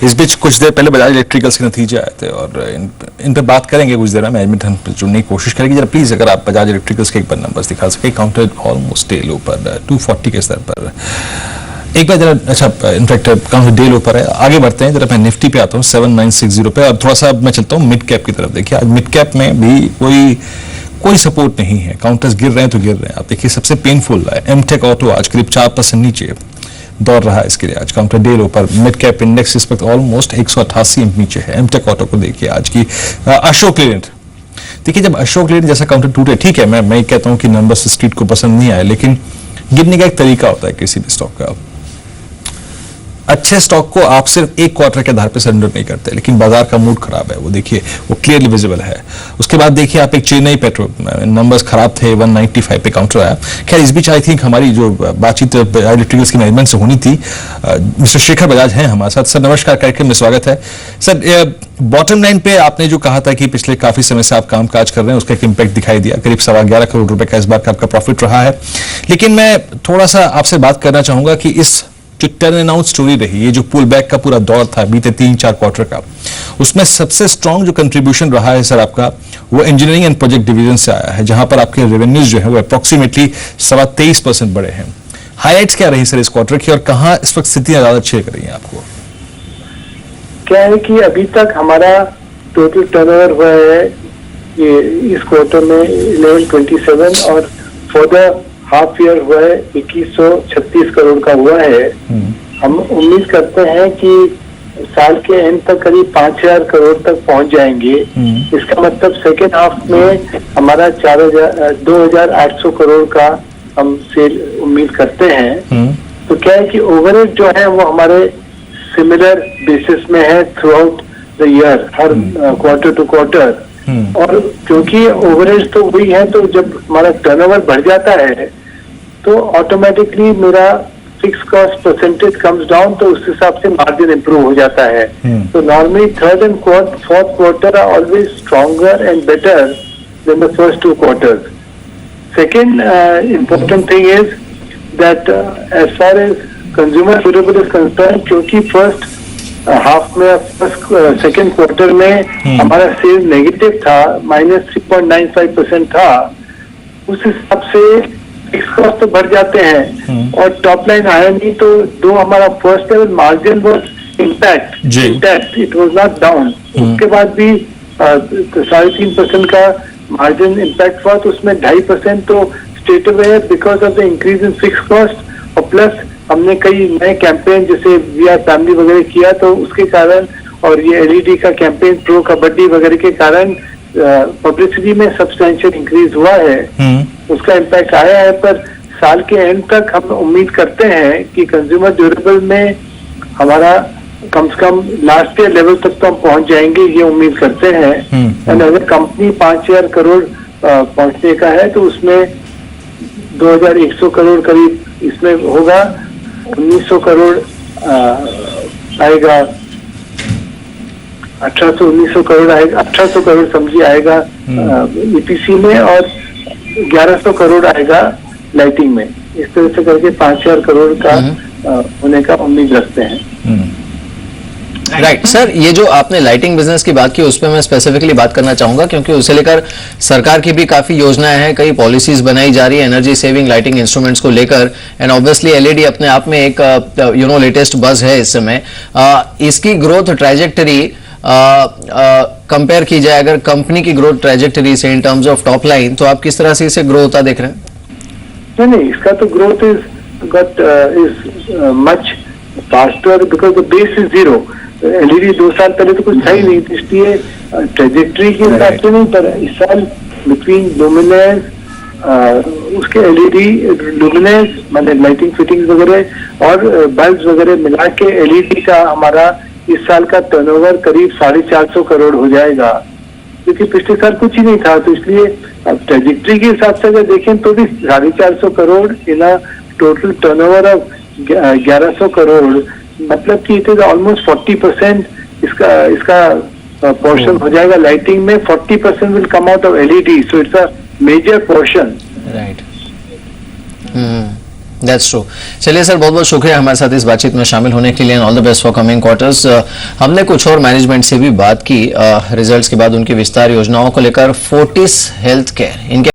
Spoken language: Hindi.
इस बीच कुछ देर पहले बजाज इलेक्ट्रिकल्स के नतीजे आए थे और इन पे बात करेंगे कुछ देर में। मैनेजमेंट हम जुड़ने की कोशिश करेगी। जरा प्लीज अगर आप बजाज इलेक्ट्रिकल्स के एक बार नंबर्स दिखा सके। काउंटर ऑलमोस्ट डे लो पर 240 के स्तर पर एक बार जरा। अच्छा, इनफैक्ट काउंटर डे लो पर है। आगे बढ़ते हैं, जरा मैं निफ्टी पे आता हूँ 7960 पे और थोड़ा सा मैं चलता हूँ मिड कैप की तरफ। देखिए आज मिड कैप में भी कोई सपोर्ट नहीं है। काउंटर्स गिर रहे हैं तो गिर रहे हैं। आप देखिए सबसे पेनफुल है एमटेक ऑटो, आज करीब 4% नीचे दौड़ रहा है। इसके लिए आज काउंटर डे लो पर मिड कैप इंडेक्स इस वक्त ऑलमोस्ट 188 नीचे है। एमटेक ऑटो को देखिए आज की। अशोक लेलैंड देखिए, जब अशोक लेलैंड जैसा काउंटर टूटे, ठीक है मैं कहता हूं कि नंबर्स स्ट्रीट को पसंद नहीं आए, लेकिन गिरने का एक तरीका होता है किसी भी स्टॉक का। अच्छे स्टॉक को आप सिर्फ एक क्वार्टर के आधार पर सरेंडर नहीं करते, लेकिन बाजार का मूड खराब है, वो देखिए वो क्लियरली विजिबल है। उसके बाद देखिए आप एक चेन्नई पेट्रो, नंबर्स खराब थे, 195 पे काउंटर आया। खैर इस बीच आई थिंक हमारी जो बातचीत इलेक्ट्रिकल्स की मैनेजमेंट से होनी थी, मिस्टर शेखर बजाज हैं हमारे साथ। सर नमस्कार, कार्यक्रम में स्वागत है। सर बॉटम लाइन पे आपने जो कहा था कि पिछले काफी समय से आप काम काज कर रहे हैं, उसका एक इम्पैक्ट दिखाई दिया। करीब 11.25 करोड़ रुपए का इस बार का आपका प्रॉफिट रहा है। लेकिन मैं थोड़ा सा आपसे बात करना चाहूंगा कि इस जो टर्न एंड आउट स्टोरी रही, ये जो पुल बैक का पूरा दौर था बीते 3-4 क्वार्टर का, उसमें सबसे स्ट्रांग जो कंट्रीब्यूशन रहा है सर आपका, वो इंजीनियरिंग एंड प्रोजेक्ट डिवीजन से आया है, जहां पर आपके रेवेन्यूज जो है वो अप्रोक्सीमेटली 23.25% बढ़े हैं। हाईलाइट्स क्या रही सर इस क्वार्टर की और कहां इस वक्त स्थितियां ज्यादा अच्छी कर रही हैं आपको? क्या है कि अभी तक हमारा टोटल टर्नओवर हुआ है ये इस क्वार्टर में 1127 और फॉर द हाफ ईयर हुआ है 2136 करोड़ का हुआ है। हम उम्मीद करते हैं कि साल के एंड तक करीब 5000 करोड़ तक पहुंच जाएंगे। इसका मतलब सेकेंड हाफ में हमारा 2800 करोड़ का हम सेल उम्मीद करते हैं। तो क्या है कि ओवरहेड जो है वो हमारे सिमिलर बेसिस में है थ्रू आउट द ईयर, हर क्वार्टर टू क्वार्टर। और क्योंकि ओवरहेड तो वही है, तो जब हमारा टर्नओवर बढ़ जाता है तो ऑटोमेटिकली मेरा fix cost percentage comes down, तो उस हिसाब से मार्जिन इंप्रूव हो जाता है। तो normally third and fourth quarter are always stronger and better than the first 2 quarters. Second important thing is that as far as consumer durable is concerned, क्योंकि फर्स्ट हाफ में सेकेंड क्वार्टर में हमारा सेल नेगेटिव था, -3.95% था, उस हिसाब से फिक्स कॉस्ट तो बढ़ जाते हैं और टॉप लाइन आया नहीं, तो दो हमारा first level margin was intact, it was not down. उसके बाद भी 3.5% का मार्जिन इम्पैक्ट हुआ, तो उसमें 2.5% तो स्ट्रेट अवे है because of the increase in fix cost. और प्लस हमने कई नए कैंपेन जैसे वी आर फैमिली वगैरह किया, तो उसके कारण, और ये एलईडी का कैंपेन, प्रो कबड्डी वगैरह के कारण पब्लिसिटी में सब्सटेंशियल इंक्रीज हुआ है, उसका इम्पैक्ट आया है। पर साल के एंड तक हम उम्मीद करते हैं कि कंज्यूमर ड्यूरेबल में हमारा कम से कम लास्ट ईयर लेवल तक तो हम पहुंच जाएंगे, ये उम्मीद करते हैं। एंड अगर कंपनी 5000 करोड़ पहुंचने का है, तो उसमें 2100 करोड़ करीब इसमें होगा, 1900 करोड़ आएगा, 1800-1900 करोड़ आएगा, 1800 करोड़ समझिए आएगा ईपीसी में, और 1100 करोड़ आएगा लाइटिंग में। इस तरह से करके 5000 करोड़ का होने का उम्मीद रखते हैं। राइट सर, ये जो आपने लाइटिंग बिजनेस की बात की, उस पर मैं स्पेसिफिकली बात करना चाहूंगा, क्योंकि उसे लेकर सरकार की भी काफी योजनाएं हैं, कई पॉलिसीज बनाई जा रही है एनर्जी सेविंग लाइटिंग इंस्ट्रूमेंट्स को लेकर। एंड ऑब्वियसली एलईडी अपने आप में एक लेटेस्ट बज है इस समय। इसकी ग्रोथ ट्रैजेक्टरी कंपेयर की जाए अगर कंपनी की ग्रोथ ट्रैजेक्टरी से in terms of top line, तो आप किस तरह से इसे ग्रो होता देख रहे हैं? नहीं, इसका तो growth is much faster because the base is zero. LED 2 साल पहले तो कुछ था ही नहीं, इसलिए ट्रेजेक्टरी के हिसाब से नहीं, पर इस साल बिटवीन लुमिनेस, उसके एलईडी लुमिनेस मतलब लाइटिंग फिटिंग्स वगैरह और बल्ब वगैरह मिला के एलईडी का हमारा इस साल का टर्नओवर करीब 450 करोड़ हो जाएगा, क्योंकि पिछले साल कुछ ही नहीं था। तो इसलिए अब ट्रेजेक्टरी के हिसाब से अगर देखें तो भी 450 crore in a total turnover of 1100 crore, मतलब कि इट इज ऑलमोस्ट 40% इसका पोर्शन हो जाएगा लाइटिंग में। 40% will come out of LED, so it's a major portion. Right. That's true. चलिए सर, बहुत बहुत शुक्रिया हमारे साथ इस बातचीत में शामिल होने के लिए, all the best for coming quarters. हमने कुछ और मैनेजमेंट से भी बात की रिजल्ट्स के बाद, उनकी विस्तार योजनाओं को लेकर। फोर्टिस हेल्थ केयर, इनके